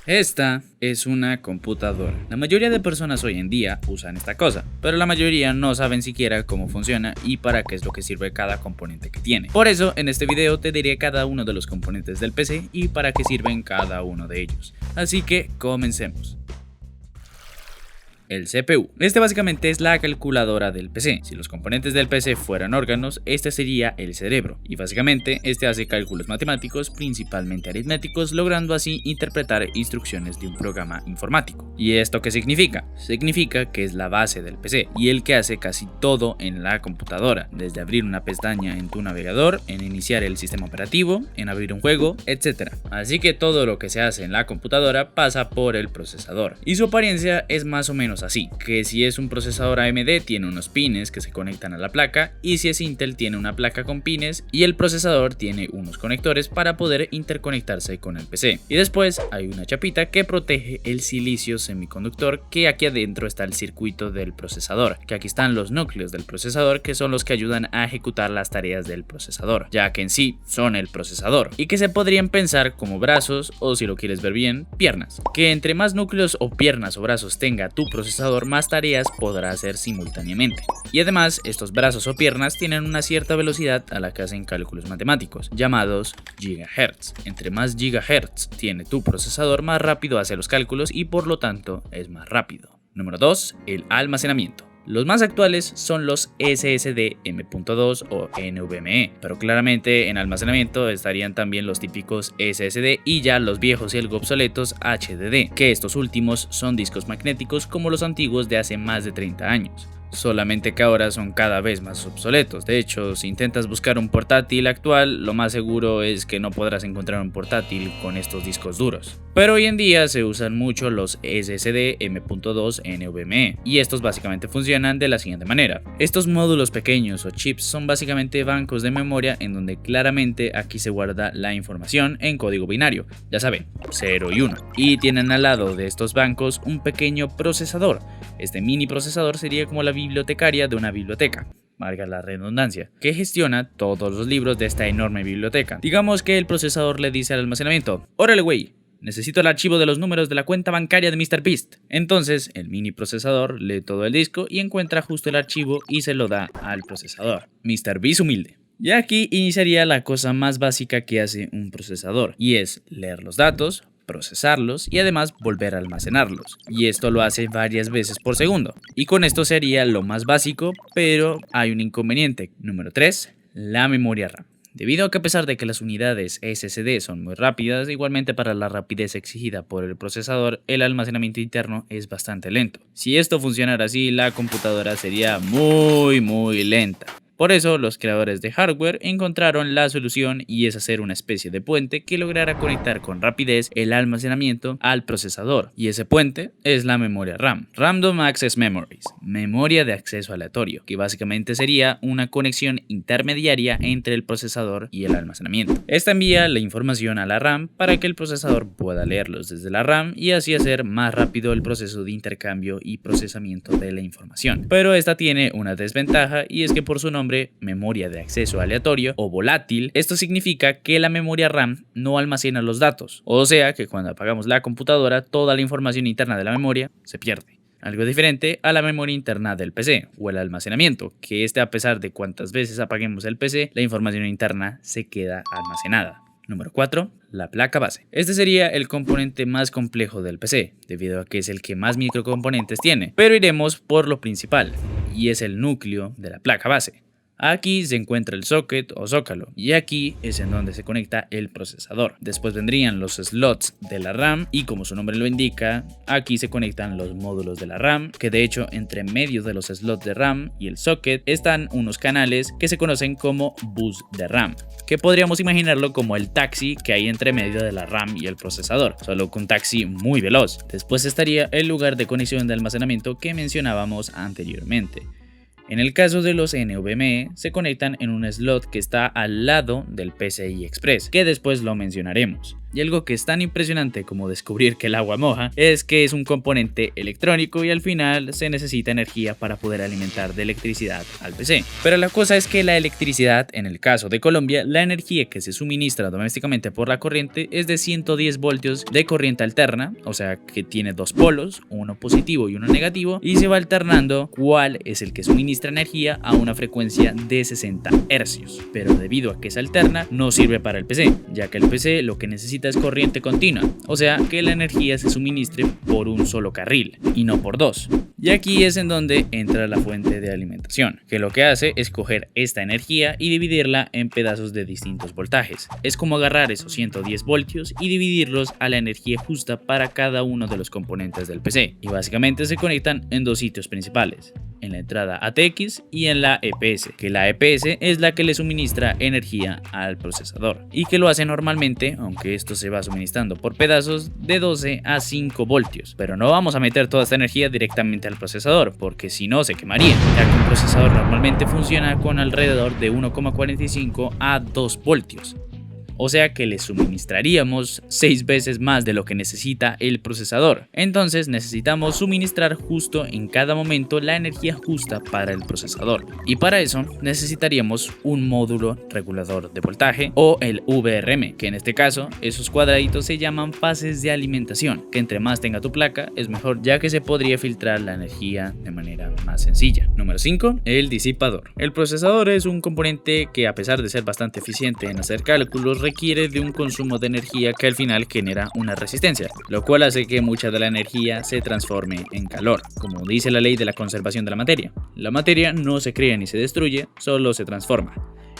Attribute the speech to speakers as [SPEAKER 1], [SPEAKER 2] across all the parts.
[SPEAKER 1] Esta es una computadora. La mayoría de personas hoy en día usan esta cosa, pero la mayoría no saben siquiera cómo funciona y para qué es lo que sirve cada componente que tiene. Por eso, en este video te diré cada uno de los componentes del PC y para qué sirven cada uno de ellos. Así que comencemos. El CPU. Este básicamente es la calculadora del PC. Si los componentes del PC fueran órganos, este sería el cerebro. Y básicamente este hace cálculos matemáticos, principalmente aritméticos, logrando así interpretar instrucciones de un programa informático. ¿Y esto qué significa? Significa que es la base del PC y el que hace casi todo en la computadora, desde abrir una pestaña en tu navegador, en iniciar el sistema operativo, en abrir un juego, etc. Así que todo lo que se hace en la computadora pasa por el procesador. Y su apariencia es más o menos así, que si es un procesador AMD tiene unos pines que se conectan a la placa, y si es Intel tiene una placa con pines y el procesador tiene unos conectores para poder interconectarse con el PC. Y después hay una chapita que protege el silicio semiconductor, que aquí adentro está el circuito del procesador, que aquí están los núcleos del procesador, que son los que ayudan a ejecutar las tareas del procesador, ya que en sí son el procesador, y que se podrían pensar como brazos o, si lo quieres ver bien, piernas, que entre más núcleos o piernas o brazos tenga tu procesador, más tareas podrá hacer simultáneamente. Y además, estos brazos o piernas tienen una cierta velocidad a la que hacen cálculos matemáticos, llamados gigahertz. Entre más gigahertz tiene tu procesador, más rápido hace los cálculos y por lo tanto es más rápido. Número 2. El almacenamiento. Los más actuales son los SSD M.2 o NVMe, pero claramente en almacenamiento estarían también los típicos SSD y ya los viejos y algo obsoletos HDD, que estos últimos son discos magnéticos como los antiguos de hace más de 30 años. Solamente que ahora son cada vez más obsoletos. De hecho, si intentas buscar un portátil actual, lo más seguro es que no podrás encontrar un portátil con estos discos duros. Pero hoy en día se usan mucho los SSD M.2 NVMe y estos básicamente funcionan de la siguiente manera. Estos módulos pequeños o chips son básicamente bancos de memoria en donde claramente aquí se guarda la información en código binario, ya saben, 0 y 1. Y tienen al lado de estos bancos un pequeño procesador. Este mini procesador sería como la bibliotecaria de una biblioteca, valga la redundancia, que gestiona todos los libros de esta enorme biblioteca. Digamos que el procesador le dice al almacenamiento: órale güey, necesito el archivo de los números de la cuenta bancaria de MrBeast. Entonces el mini procesador lee todo el disco y encuentra justo el archivo y se lo da al procesador. MrBeast humilde. Y aquí iniciaría la cosa más básica que hace un procesador, y es leer los datos, procesarlos y además volver a almacenarlos, y esto lo hace varias veces por segundo. Y con esto sería lo más básico, pero hay un inconveniente. Número 3. La memoria RAM. Debido a que a pesar de que las unidades SSD son muy rápidas, igualmente para la rapidez exigida por el procesador, el almacenamiento interno es bastante lento. Si esto funcionara así, la computadora sería muy lenta. Por eso, los creadores de hardware encontraron la solución, y es hacer una especie de puente que lograra conectar con rapidez el almacenamiento al procesador, y ese puente es la memoria RAM, Random Access Memories, memoria de acceso aleatorio, que básicamente sería una conexión intermediaria entre el procesador y el almacenamiento. Esta envía la información a la RAM para que el procesador pueda leerlos desde la RAM y así hacer más rápido el proceso de intercambio y procesamiento de la información. Pero esta tiene una desventaja, y es que por su nombre, memoria de acceso aleatorio o volátil, esto significa que la memoria RAM no almacena los datos, o sea que cuando apagamos la computadora toda la información interna de la memoria se pierde. Algo diferente a la memoria interna del PC o el almacenamiento, que a pesar de cuántas veces apaguemos el PC, la información interna se queda almacenada. Número 4. La placa base. Este sería el componente más complejo del PC, debido a que es el que más microcomponentes tiene, pero iremos por lo principal, y es el núcleo de la placa base. Aquí se encuentra el socket o zócalo, y aquí es en donde se conecta el procesador. Después vendrían los slots de la RAM, y como su nombre lo indica, aquí se conectan los módulos de la RAM, que de hecho entre medio de los slots de RAM y el socket están unos canales que se conocen como bus de RAM, que podríamos imaginarlo como el taxi que hay entre medio de la RAM y el procesador, solo que un taxi muy veloz. Después estaría el lugar de conexión de almacenamiento que mencionábamos anteriormente. En el caso de los NVMe, se conectan en un slot que está al lado del PCI Express, que después lo mencionaremos. Y algo que es tan impresionante como descubrir que el agua moja es que es un componente electrónico y al final se necesita energía para poder alimentar de electricidad al PC. Pero la cosa es que la electricidad, en el caso de Colombia, la energía que se suministra domésticamente por la corriente es de 110 voltios de corriente alterna, o sea que tiene dos polos, uno positivo y uno negativo, y se va alternando cuál es el que suministra energía a una frecuencia de 60 hercios. Pero debido a que se alterna, no sirve para el PC, ya que el PC lo que necesita es corriente continua, o sea que la energía se suministre por un solo carril y no por dos. Y aquí es en donde entra la fuente de alimentación, que lo que hace es coger esta energía y dividirla en pedazos de distintos voltajes. Es como agarrar esos 110 voltios y dividirlos a la energía justa para cada uno de los componentes del PC. Y básicamente se conectan en dos sitios principales, en la entrada ATX y en la EPS, que la EPS es la que le suministra energía al procesador y que lo hace normalmente, aunque esto se va suministrando por pedazos, de 12 a 5 voltios. Pero no vamos a meter toda esta energía directamente al procesador, porque si no se quemaría, ya que un procesador normalmente funciona con alrededor de 1,45 a 2 voltios. O sea que le suministraríamos 6 veces más de lo que necesita el procesador. Entonces necesitamos suministrar justo en cada momento la energía justa para el procesador. Y para eso necesitaríamos un módulo regulador de voltaje o el VRM, que en este caso esos cuadraditos se llaman fases de alimentación, que entre más tenga tu placa es mejor, ya que se podría filtrar la energía de manera más sencilla. Número 5. El disipador. El procesador es un componente que, a pesar de ser bastante eficiente en hacer cálculos, requiere de un consumo de energía que al final genera una resistencia, lo cual hace que mucha de la energía se transforme en calor, como dice la ley de la conservación de la materia. La materia no se crea ni se destruye, solo se transforma.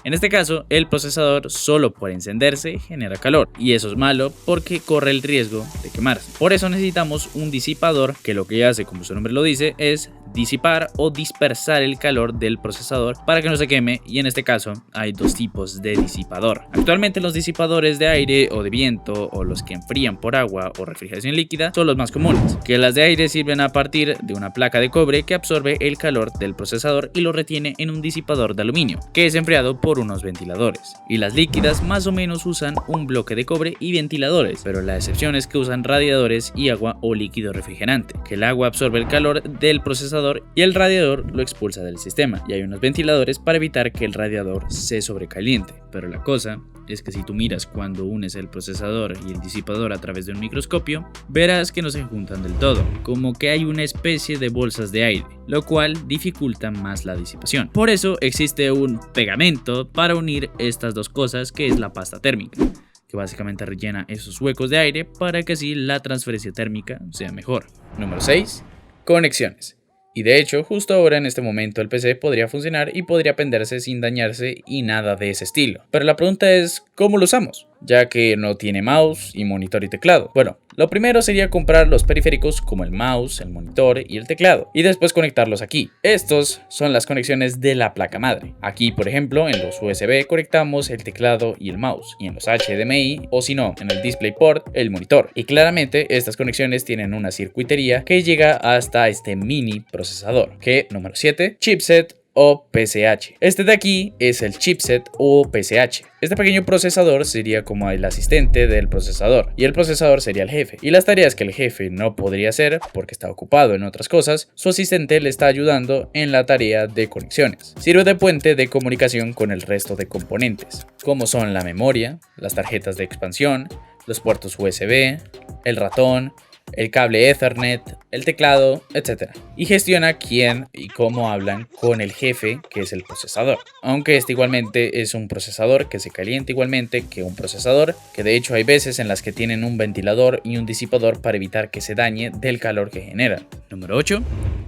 [SPEAKER 1] En este caso, el procesador solo por encenderse genera calor, y eso es malo porque corre el riesgo de quemarse. Por eso necesitamos un disipador que lo que hace, como su nombre lo dice, es disipar o dispersar el calor del procesador para que no se queme, y en este caso hay dos tipos de disipador. Actualmente los disipadores de aire o de viento o los que enfrían por agua o refrigeración líquida son los más comunes, que las de aire sirven a partir de una placa de cobre que absorbe el calor del procesador y lo retiene en un disipador de aluminio que es enfriado por unos ventiladores, y las líquidas más o menos usan un bloque de cobre y ventiladores, pero la excepción es que usan radiadores y agua o líquido refrigerante, que el agua absorbe el calor del procesador y el radiador lo expulsa del sistema, y hay unos ventiladores para evitar que el radiador se sobrecaliente. Pero la cosa es que si tú miras cuando unes el procesador y el disipador a través de un microscopio, verás que no se juntan del todo, como que hay una especie de bolsas de aire, lo cual dificulta más la disipación. Por eso existe un pegamento para unir estas dos cosas, que es la pasta térmica, que básicamente rellena esos huecos de aire para que así la transferencia térmica sea mejor. Número 6. Conexiones. Y de hecho, justo ahora en este momento el PC podría funcionar y podría prenderse sin dañarse y nada de ese estilo. Pero la pregunta es, ¿cómo lo usamos? Ya que no tiene mouse y monitor y teclado. Bueno, lo primero sería comprar los periféricos como el mouse, el monitor y el teclado, y después conectarlos aquí. Estos son las conexiones de la placa madre. Aquí, por ejemplo, en los USB conectamos el teclado y el mouse, y en los HDMI, o si no, en el DisplayPort, el monitor. Y claramente estas conexiones tienen una circuitería que llega hasta este mini procesador, que número 7, chipset o PCH. Este de aquí es el chipset o PCH. Este pequeño procesador sería como el asistente del procesador, y el procesador sería el jefe. Y las tareas que el jefe no podría hacer porque está ocupado en otras cosas, su asistente le está ayudando en la tarea de conexiones. Sirve de puente de comunicación con el resto de componentes, como son la memoria, las tarjetas de expansión, los puertos USB, el ratón, el cable Ethernet, el teclado, etc. Y gestiona quién y cómo hablan con el jefe, que es el procesador. Aunque este igualmente es un procesador que se calienta igualmente que un procesador, que de hecho hay veces en las que tienen un ventilador y un disipador para evitar que se dañe del calor que generan. Número 8.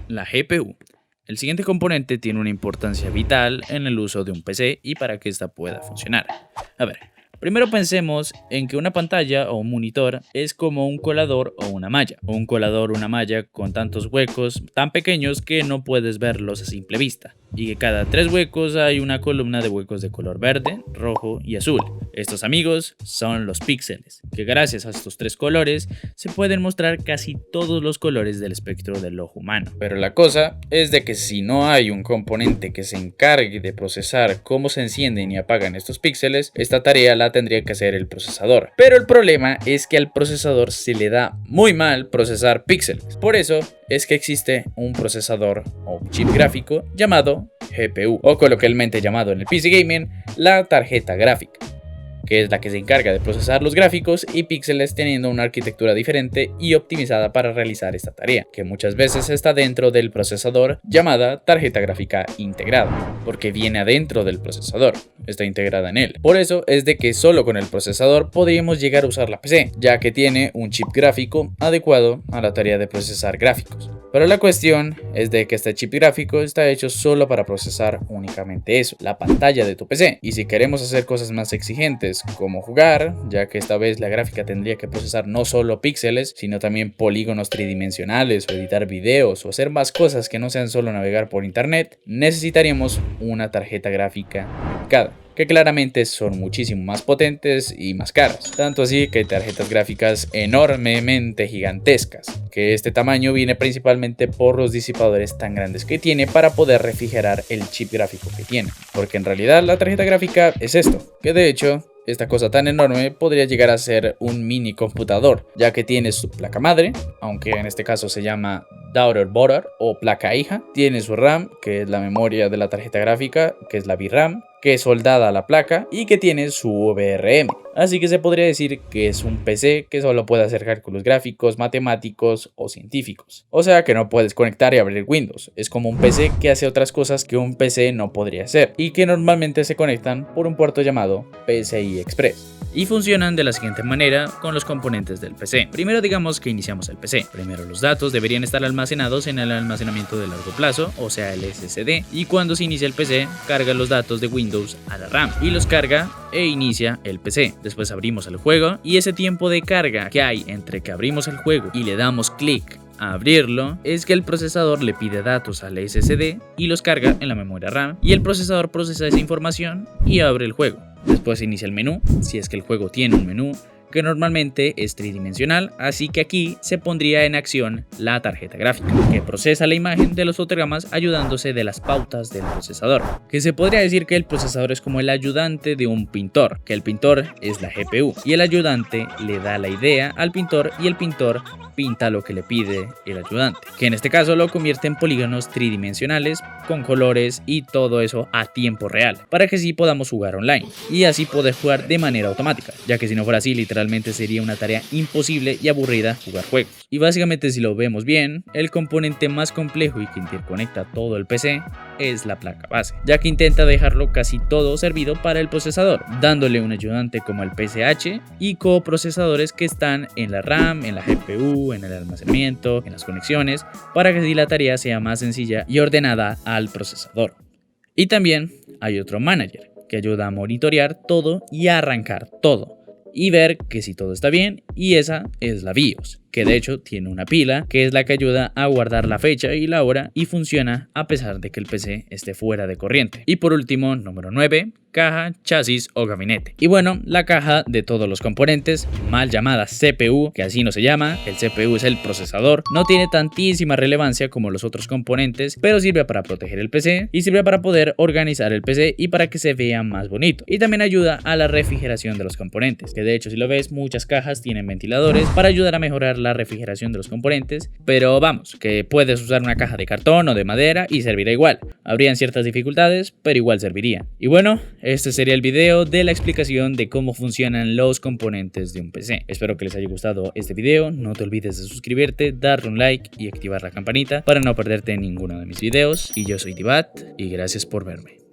[SPEAKER 1] La GPU. El siguiente componente tiene una importancia vital en el uso de un PC y para que ésta pueda funcionar. A ver, primero pensemos en que una pantalla o un monitor es como un colador o una malla. Un colador o una malla con tantos huecos tan pequeños que no puedes verlos a simple vista. y que cada 3 huecos hay una columna de huecos de color verde, rojo y azul. Estos amigos son los píxeles, que gracias a estos 3 colores se pueden mostrar casi todos los colores del espectro del ojo humano. Pero la cosa es de que si no hay un componente que se encargue de procesar cómo se encienden y apagan estos píxeles, esta tarea la tendría que hacer el procesador. Pero el problema es que al procesador se le da muy mal procesar píxeles. Por eso es que existe un procesador o un chip gráfico llamado GPU, o coloquialmente llamado en el PC Gaming la tarjeta gráfica, que es la que se encarga de procesar los gráficos y píxeles teniendo una arquitectura diferente y optimizada para realizar esta tarea, que muchas veces está dentro del procesador, llamada tarjeta gráfica integrada, porque viene adentro del procesador, está integrada en él. Por eso es de que solo con el procesador podríamos llegar a usar la PC, ya que tiene un chip gráfico adecuado a la tarea de procesar gráficos. Pero la cuestión es de que este chip gráfico está hecho solo para procesar únicamente eso, la pantalla de tu PC. Y si queremos hacer cosas más exigentes como jugar, ya que esta vez la gráfica tendría que procesar no solo píxeles, sino también polígonos tridimensionales o editar videos o hacer más cosas que no sean solo navegar por internet, necesitaríamos una tarjeta gráfica dedicada, que claramente son muchísimo más potentes y más caras. Tanto así que hay tarjetas gráficas enormemente gigantescas, que este tamaño viene principalmente por los disipadores tan grandes que tiene para poder refrigerar el chip gráfico que tiene. Porque en realidad la tarjeta gráfica es esto, que de hecho esta cosa tan enorme podría llegar a ser un mini computador, ya que tiene su placa madre, aunque en este caso se llama daughter board o placa hija, tiene su RAM, que es la memoria de la tarjeta gráfica, que es la VRAM, que es soldada a la placa y que tiene su VRM. Así que se podría decir que es un PC que solo puede hacer cálculos gráficos, matemáticos o científicos. O sea que no puedes conectar y abrir Windows. Es como un PC que hace otras cosas que un PC no podría hacer y que normalmente se conectan por un puerto llamado PCI Express. Y funcionan de la siguiente manera con los componentes del PC. Primero digamos que iniciamos el PC. Primero los datos deberían estar almacenados en el almacenamiento de largo plazo, o sea el SSD, y cuando se inicia el PC carga los datos de Windows a la RAM y los carga e inicia el PC. Después abrimos el juego y ese tiempo de carga que hay entre que abrimos el juego y le damos clic a abrirlo es que el procesador le pide datos al SSD y los carga en la memoria RAM y el procesador procesa esa información y abre el juego. Después inicia el menú, si es que el juego tiene un menú, que normalmente es tridimensional, así que aquí se pondría en acción la tarjeta gráfica, que procesa la imagen de los fotogramas ayudándose de las pautas del procesador, que se podría decir que el procesador es como el ayudante de un pintor, que el pintor es la GPU, y el ayudante le da la idea al pintor y el pintor pinta lo que le pide el ayudante, que en este caso lo convierte en polígonos tridimensionales con colores y todo eso a tiempo real, para que sí podamos jugar online y así poder jugar de manera automática, ya que si no fuera así literalmente sería una tarea imposible y aburrida jugar juegos. Y básicamente si lo vemos bien, el componente más complejo y que interconecta todo el PC es la placa base, ya que intenta dejarlo casi todo servido para el procesador, dándole un ayudante como el PCH y coprocesadores que están en la RAM, en la GPU, en el almacenamiento, en las conexiones, para que así la tarea sea más sencilla y ordenada al procesador. Y también hay otro manager que ayuda a monitorear todo y a arrancar todo y ver que si todo está bien, y esa es la BIOS, que de hecho tiene una pila que es la que ayuda a guardar la fecha y la hora y funciona a pesar de que el PC esté fuera de corriente. Y por último, número 9, caja, chasis o gabinete. Y bueno, la caja de todos los componentes, mal llamada CPU, que así no se llama, el CPU es el procesador, no tiene tantísima relevancia como los otros componentes, pero sirve para proteger el PC y sirve para poder organizar el PC y para que se vea más bonito. Y también ayuda a la refrigeración de los componentes, que de hecho si lo ves muchas cajas tienen ventiladores para ayudar a mejorar la refrigeración de los componentes, pero vamos, que puedes usar una caja de cartón o de madera y servirá igual. Habrían ciertas dificultades, pero igual serviría. Y bueno, este sería el video de la explicación de cómo funcionan los componentes de un PC. Espero que les haya gustado este video, no te olvides de suscribirte, darle un like y activar la campanita para no perderte ninguno de mis videos. Y yo soy Dibat y gracias por verme.